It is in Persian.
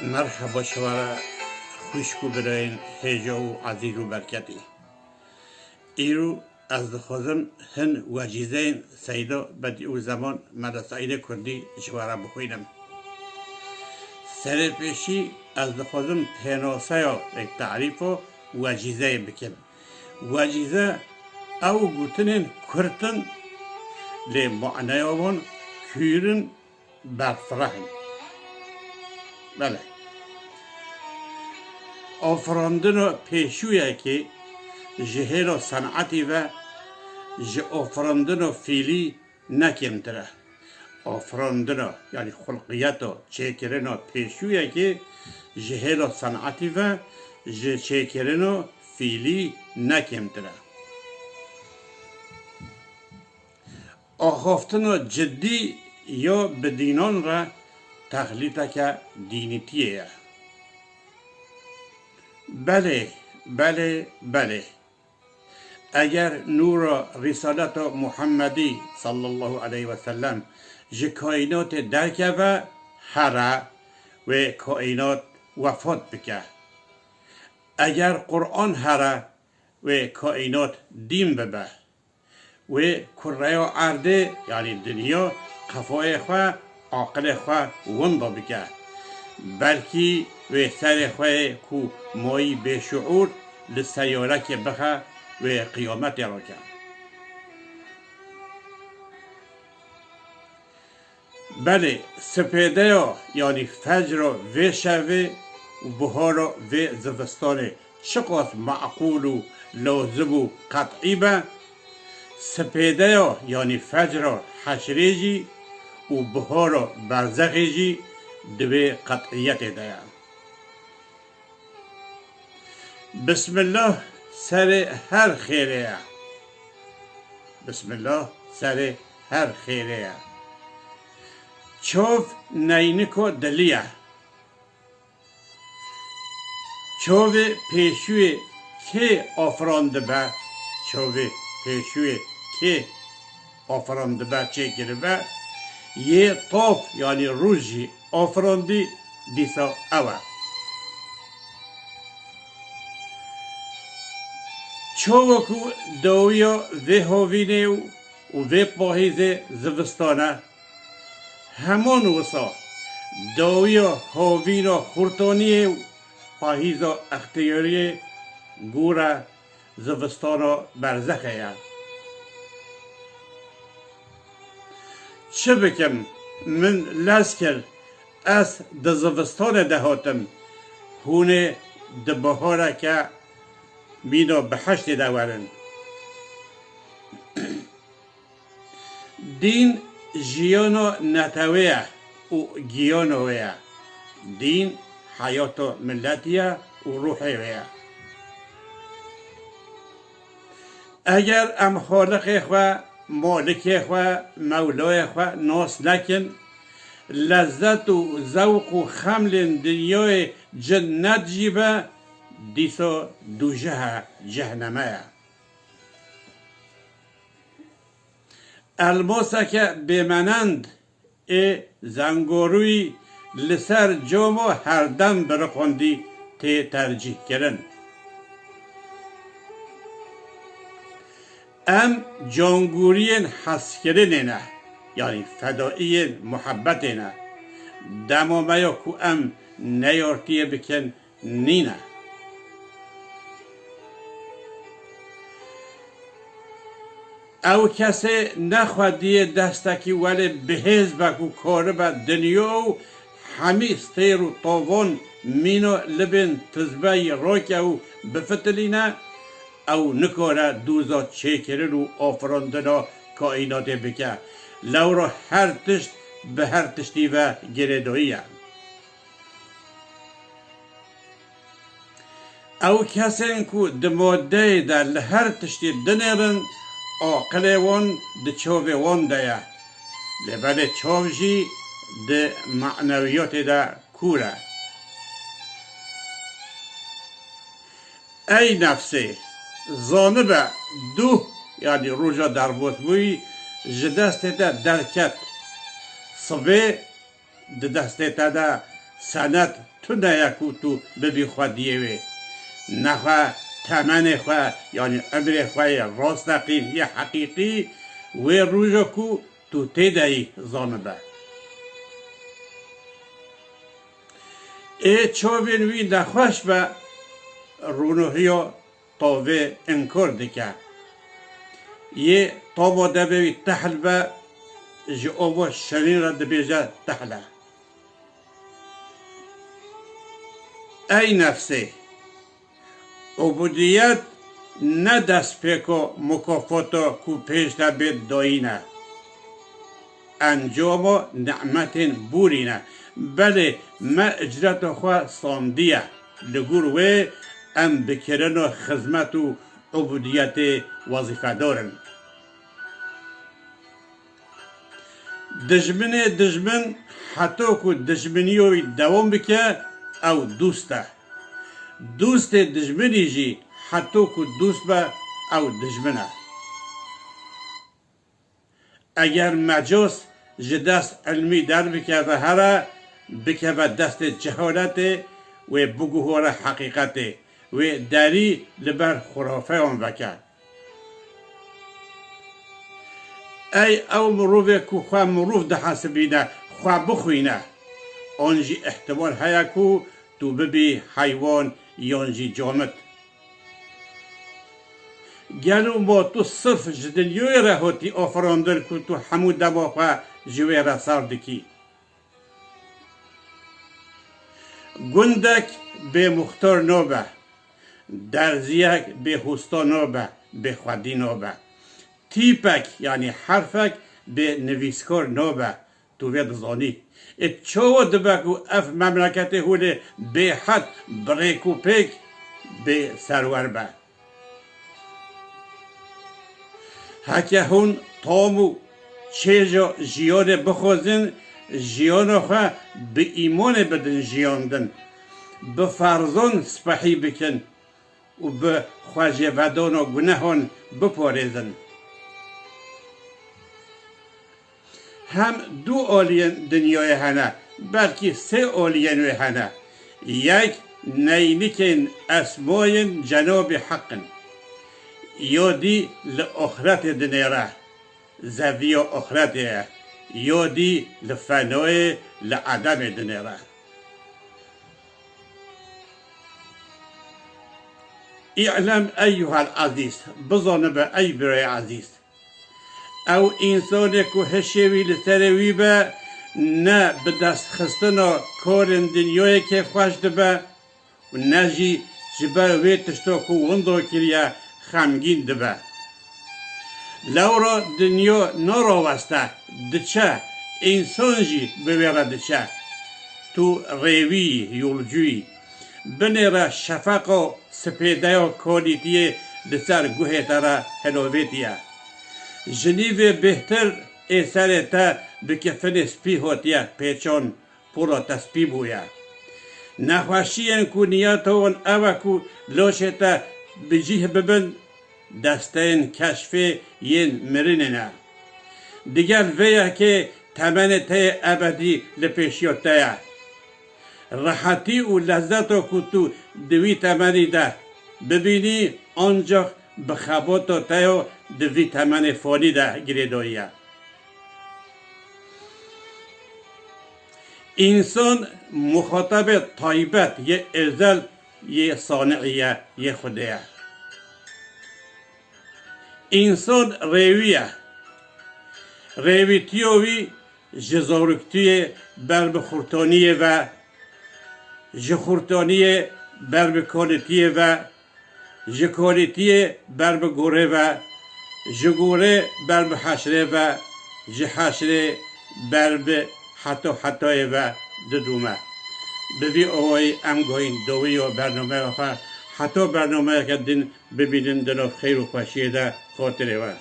مرحبا شما خوشکو براین هیجا و عزیز و برکتی ایرو از دخوازم هن واجیزین سیدا بدی او زمان مدرسه کردی شوارا بخوینم سر پیشی از دخوازم پیناسه یا یک تعریف و واجیزه بکن واجیزه او گوتنین کرتن لی معنی آون کیرن برفرهن بله آفراندن پیشویه که جهل صنعتی و آفراندن فیلی نکمتره آفراندن یعنی خلقیت و چیکرن پیشویه که جهل صنعتی و چیکرن فیلی نکمتره آخافتن جدی یا بدینان را تقلید که دینیتیه بله اگر نور رسالت محمدی صلی الله علیه و سلم ج کائنات درکه و هره و کائنات وفات بکه اگر قرآن هره و کائنات دین ببه و کره عرده یعنی دنیا قفای خواه عقل خواه وندا بکه بلکی و سر خواه کو مایی به شعور لسیاره که بخه و قیامت را که بله سپیده ها یعنی فجر و شوه و بهار و زوستان چقدر معقول و لازم و قطعی به سپیده ها یعنی فجر حشریجی و بهار برزخیجی دوی قطعیت ده بسم الله سر هر خیره بسم الله سر هر خیره چوف نینکو دلیه چوف پیشوی که آفرانده به چوف پیشوی که آفرانده به چه گره به یه طاف یعنی روزی آفراندی دیسا اوه چوکو دویا و هاوینه و پاهیز زوستانه همان وسا دویا هاوینا خورتانیه و پاهیز اختیاری گوره زوستانا برزخه چه بکم من لسکر از دزوستان دهاتم هونه دبهاره که بینا به حشت دورن دین جیانا نتویه و گیانویه دین حیات ملتیه و روحیه اگر ام خالق خواه مالک خواه مولای خواه ناس نکن لذت و ذوق و خمل دنیای جنت جیبه دیسا دوجه جهنمه الماسه که بمنند زنگاروی لسر جامو هر دم برخوندی تی ترجیح کرن ام جانگورین حسکرین نه یعنی فدایی محبت نه دمامه یا کو ام نیارتیه بکن نینه او کسی نخوادیه دستکی ولی بهز بکو کاره با دنیا و همی ستیر و طاوان مینو لبن تزبای راکه و بفتلینه او نکاره دوزا چیکرن و آفراندنا کائنات بکه لورا هر تشت به هر تشتی و گرداییه او کسی که دماده در لهر تشتی دنیرن آقل وان ده چوه وان ده لبد چوه جی ده معنویات ده کوره ای نفسه زانبه دو یعنی روژا دربوت بوی جدست ده درکت صبح ده دست ده سند تو نیکو تو ببی خودیوی نخواه تمن خواه یعنی عمر خواه راستقین یا حقیقی و روژو کو تو تیدهی زانبه ای چوین وی نخوش به رونوهی و طاوه انکار دکه یه طابو دبوی تحل به جی اوو شرین را دبیجه تحله ای نفسه عبودیت نه دست پیکو مکافاتو کو پیش دبید داینه انجام نعمت بورینه بله ما اجرت خواه ساندیه لگور و ام بکرن و خدمت و عبودیت وظیفه دارن دجمن حتی که دجمنیوی دوام بکه او دوسته دوست دجمنی جی حتی که دوست به او دجمنه اگر مجاز جدست علمی در بکه و هره بکه و دست جهالت و بگوهار حقیقت و داری لبر خرافه آن بکه ای او مروفه که خواه مروف ده حسبینه خواه بخوینه آنجی احتمال هیا که تو ببی حیوان یانجی جامد گلو ما تو صرف جدنیوی رهاتی آفراندر که تو همو دوا خواه جوی را سردکی گندک به مختار نابه درزیک به هستا نابه به خودی نابه تیپک یعنی حرفک به نویسکار نابه تو وید زانی چو دبکو اف مملکت هوله به حد بریکو پیک به سرور به هکه هون تامو چیجا جیان بخوزن جیان خواه به ایمان بدن جیاندن به فرزان سپحی بکن و به خواجه ودان و گناهان بپارزن هم دو آلین دنیای هنه بلکه سه آلین هنه یک نینکن اسماین جناب حقن یادی لآخرت دنیره زوی آخرت یادی لفنای لعدم دنیره اعلم ایها العزیز بزن به ای برای عزیز او انسان که هشوی لسروی به نه به دست خستنا کارن دنیای که خوش دبه و نه جی جبر وی تشتا که وندو کریا خمگین دبه لورا دنیا نراوسته دچه انسان جی ببیره دچه تو ریوی یولجوی بنیره شفق و سپیده و کالیتیه لسر گوه تره هلوویتیه جنیو بهتر اثر تا بکفن سپی هاتیه پیچان پورا تسپی بویه نخوشیین کو نیاتون اوه کو لاشتا بجیه ببن دستین کشف ین مرینه دیگر ویه که تمن ته ابدی لپیشیوته راحتی و لذت و کتو دوی تمنی ده ببینی آنجا بخبات و تایو دوی تمن فانی ده گریدویه انسان مخاطب طایبت یه ازل یه صانعیه یه خودیه انسان ریویه ریویتیوی جزارکتیه بر بخورتانیه و جخورتانیه بر بکالتیه و جکالتیه بر بگوره و جگوره بر بحشره و جحشره بر حتی و ددومه ببی اوی امگوین دوی و برنامه و حتی برنامه که دین ببینن دنو خیر و خوشیه ده خاطره و